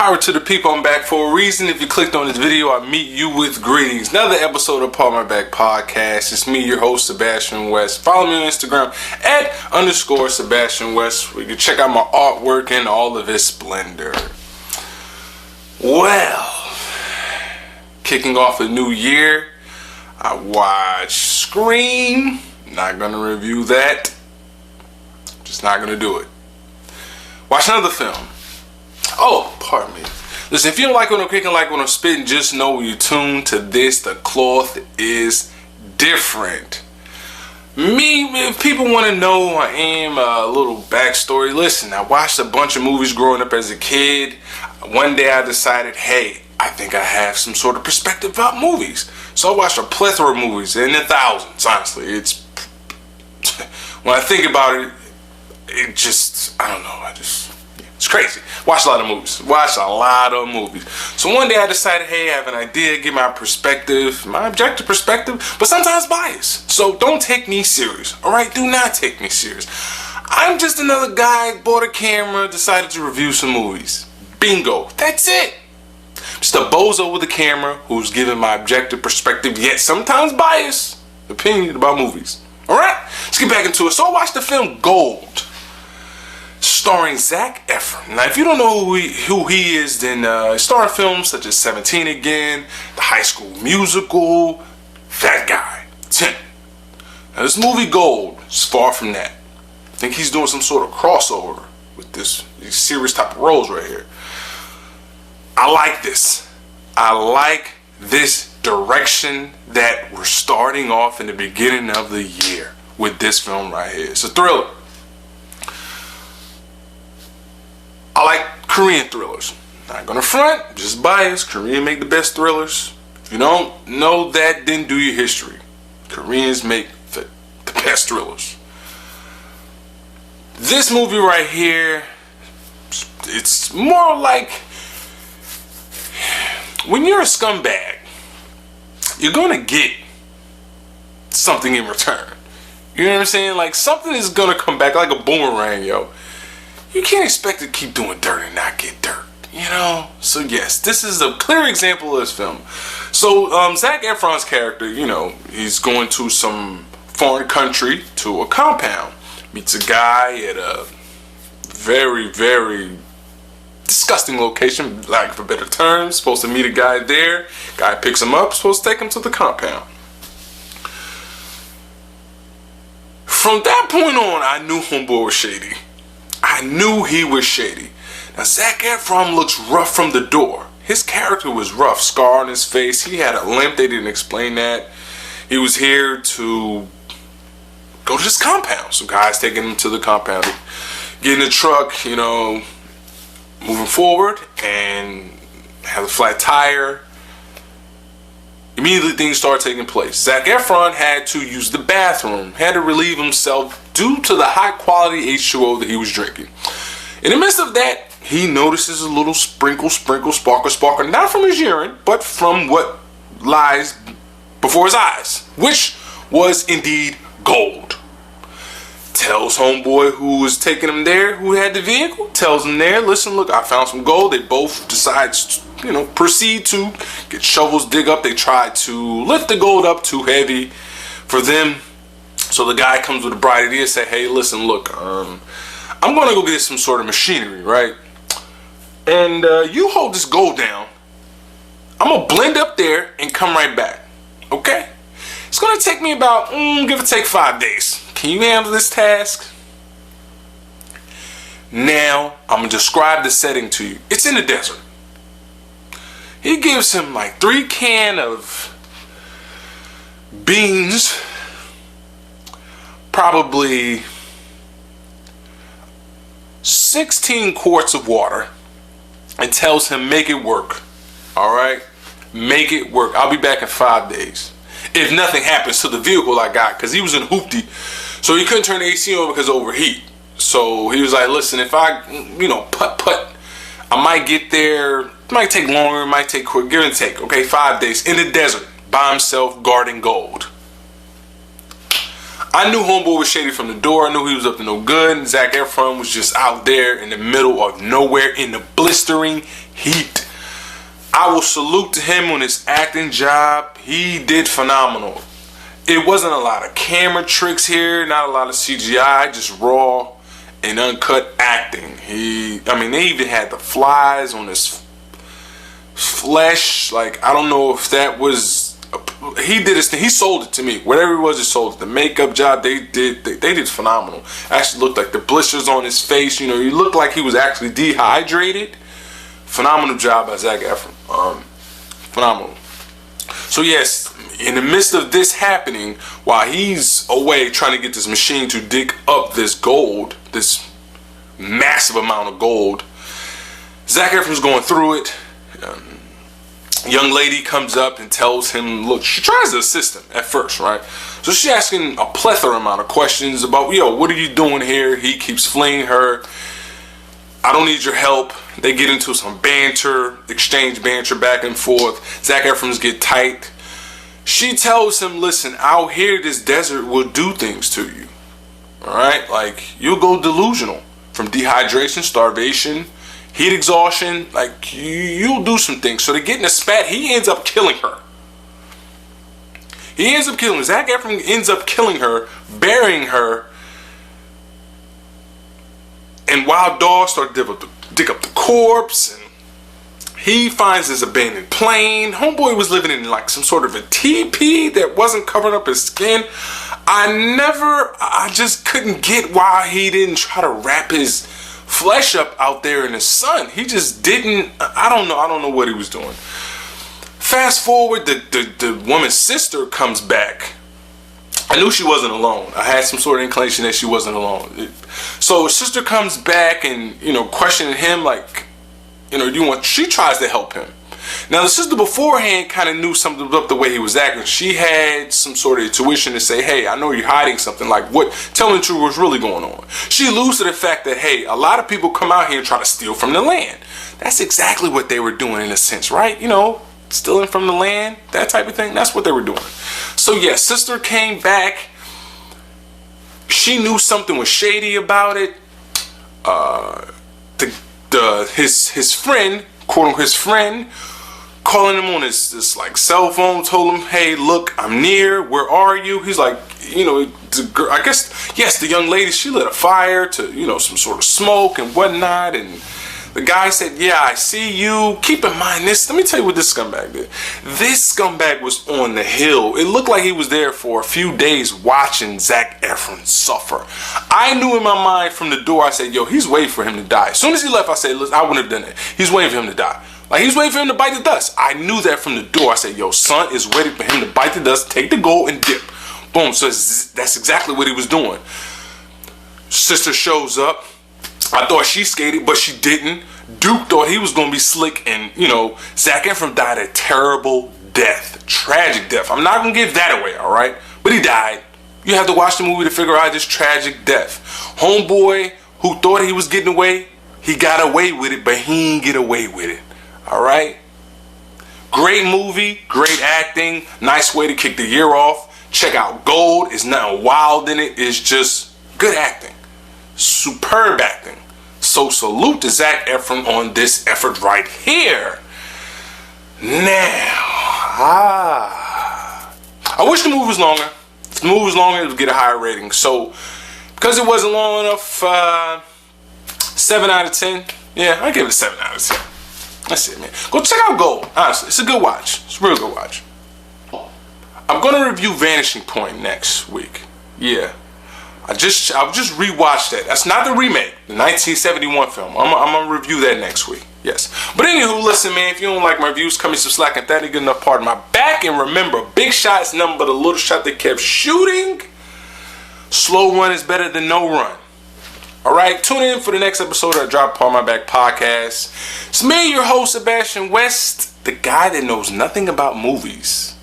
Power to the people, I'm back for a reason. If you clicked on this video, I meet you with greetings. Another episode of Palm My Back Podcast. It's me, your host, Sebastian West. Follow me on Instagram @_Sebastian West, where you can check out my artwork in all of its splendor. Well, kicking off a new year, I watched Scream. Not gonna review that. Just not gonna do it. Watch another film. Oh, pardon me. Listen, if you don't like what I'm kicking, like what I'm spitting, just know when you tune to this, the cloth is different. Me, if people want to know who I am, a little backstory. Listen, I watched a bunch of movies growing up as a kid. One day I decided, hey, I think I have some sort of perspective about movies. So I watched a plethora of movies, in the thousands, honestly. It's, when I think about it, it just, I don't know, it's crazy. Watch a lot of movies. So one day I decided, hey, I have an idea, get my perspective, my objective perspective, but sometimes biased. So don't take me serious, all right? Do not take me serious. I'm just another guy, bought a camera, decided to review some movies. Bingo. That's it. Just a bozo with a camera who's giving my objective perspective, yet sometimes biased opinion about movies. All right? Let's get back into it. So I watched the film Gold, starring Zac Efron. Now, if you don't know who he is, then starring films such as 17 Again, The High School Musical, that guy, Tim. Now, this movie Gold is far from that. I think he's doing some sort of crossover with these serious type of roles right here. I like this. I like this direction that we're starting off in the beginning of the year with this film right here. It's a thriller. I like Korean thrillers. Not gonna front, just biased. Koreans make the best thrillers. If you don't know that, then do your history. Koreans make the best thrillers. This movie right here, it's more like when you're a scumbag, you're gonna get something in return. You know what I'm saying? Like something is gonna come back like a boomerang, yo. You can't expect to keep doing dirt and not get dirt, you know? So yes, this is a clear example of this film. So Zac Efron's character, you know, he's going to some foreign country to a compound. Meets a guy at a very, very disgusting location, like for better terms. Supposed to meet a guy there. Guy picks him up, supposed to take him to the compound. From that point on, I knew homeboy was shady. I knew he was shady. Now, Zac Efron looks rough from the door. His character was rough, scar on his face. He had a limp. They didn't explain that. He was here to go to this compound. Some guys taking him to the compound. Get in the truck, you know, moving forward, and have a flat tire. Immediately things start taking place. Zac Efron had to use the bathroom, had to relieve himself due to the high quality H2O that he was drinking. In the midst of that, he notices a little sprinkle, sparkle, not from his urine, but from what lies before his eyes, which was indeed gold. Tells homeboy who was taking him there, who had the vehicle, tells him there, listen, look, I found some gold. They both decide, you know, proceed to get shovels, dig up. They try to lift the gold up too heavy for them. So the guy comes with a bright idea, say, hey, listen, look, I'm going to go get some sort of machinery, right? And you hold this gold down. I'm going to blend up there and come right back, okay? It's going to take me about, give or take 5 days. Can you handle this task? Now, I'm going to describe the setting to you. It's in the desert. He gives him like 3 cans of beans, probably 16 quarts of water, and tells him, make it work. All right? Make it work. I'll be back in 5 days. If nothing happens to the vehicle I got, because he was in hoopty, so he couldn't turn the AC on because of overheat. So he was like, listen, if I, you know, putt, I might get there. It might take longer, it might take quick, give and take. Okay, 5 days in the desert by himself guarding gold. I knew homeboy was shady from the door. I knew he was up to no good. And Zac Efron was just out there in the middle of nowhere in the blistering heat. I will salute to him on his acting job. He did phenomenal. It wasn't a lot of camera tricks here, not a lot of CGI, just raw and uncut acting. They even had the flies on his flesh. Like, I don't know if that was... He did his thing. He sold it to me. Whatever it was, he sold it. The makeup job, they did phenomenal. Actually looked like the blisters on his face. You know, he looked like he was actually dehydrated. Phenomenal job by Zac Efron. Phenomenal. So yes, in the midst of this happening, while he's away trying to get this machine to dig up this gold, this massive amount of gold, Zac Efron's going through it. Young lady comes up and tells him, look, she tries to assist him at first, right? So she's asking a plethora amount of questions about, what are you doing here? He keeps fleeing her. I don't need your help. They get into some banter, exchange banter back and forth. Zac Efron's get tight. She tells him, listen, out here, this desert will do things to you. All right? Like, you'll go delusional from dehydration, starvation, heat exhaustion. Like, you'll do some things. So to get in a spat, he ends up killing her. Zac Efron ends up killing her, burying her. And wild dogs start to dig up the corpse. And he finds this abandoned plane. Homeboy was living in like some sort of a teepee that wasn't covering up his skin. I just couldn't get why he didn't try to wrap his flesh up out there in the sun. He just didn't. I don't know what he was doing. Fast forward, the woman's sister comes back. I knew she wasn't alone. I had some sort of inclination that she wasn't alone. So his sister comes back and, questioning him like, she tries to help him. Now the sister beforehand kind of knew something about the way he was acting. She had some sort of intuition to say, hey, I know you're hiding something. Like, what? Tell me the truth, what's really going on? She alludes to the fact that, hey, a lot of people come out here and try to steal from the land. That's exactly what they were doing in a sense, right? Stealing from the land, that type of thing. That's what they were doing. So yeah, sister came back. She knew something was shady about it. His friend, quote unquote, his friend, calling him on his like cell phone, told him, hey, look, I'm near. Where are you? He's like, I guess, yes, the young lady, she lit a fire to, some sort of smoke and whatnot. And the guy said, yeah, I see you. Keep in mind this. Let me tell you what this scumbag did. This scumbag was on the hill. It looked like he was there for a few days watching Zac Efron suffer. I knew in my mind from the door, I said, yo, he's waiting for him to die. As soon as he left, I said, listen, I wouldn't have done it. He's waiting for him to die. Like, he's waiting for him to bite the dust. I knew that from the door. I said, yo, son is waiting for him to bite the dust, take the gold, and dip. Boom. So that's exactly what he was doing. Sister shows up. I thought she skated, but she didn't. Duke thought he was going to be slick, and, Zac Efron died a terrible death. Tragic death. I'm not going to give that away, all right? But he died. You have to watch the movie to figure out this tragic death. Homeboy, who thought he was getting away, he got away with it, but he ain't get away with it. All right? Great movie, great acting, nice way to kick the year off. Check out Gold. It's nothing wild in it. It's just good acting. Superb acting. So salute to Zac Efron on this effort right here. Now, I wish the movie was longer. If the movie was longer, it would get a higher rating. So, because it wasn't long enough, 7 out of 10. Yeah, I give it a 7 out of 10. That's it, man. Go check out Gold. Honestly, it's a good watch. It's a real good watch. I'm going to review Vanishing Point next week. Yeah. I'll just rewatch that. That's not the remake, the 1971 film. I'm gonna review that next week. Yes. But anywho, listen, man, if you don't like my reviews, cut me some slack and that ain't good enough part of my back. And remember, big shot's nothing but a little shot that kept shooting. Slow run is better than no run. Alright, tune in for the next episode of Drop Part My Back podcast. It's me, your host, Sebastian West, the guy that knows nothing about movies.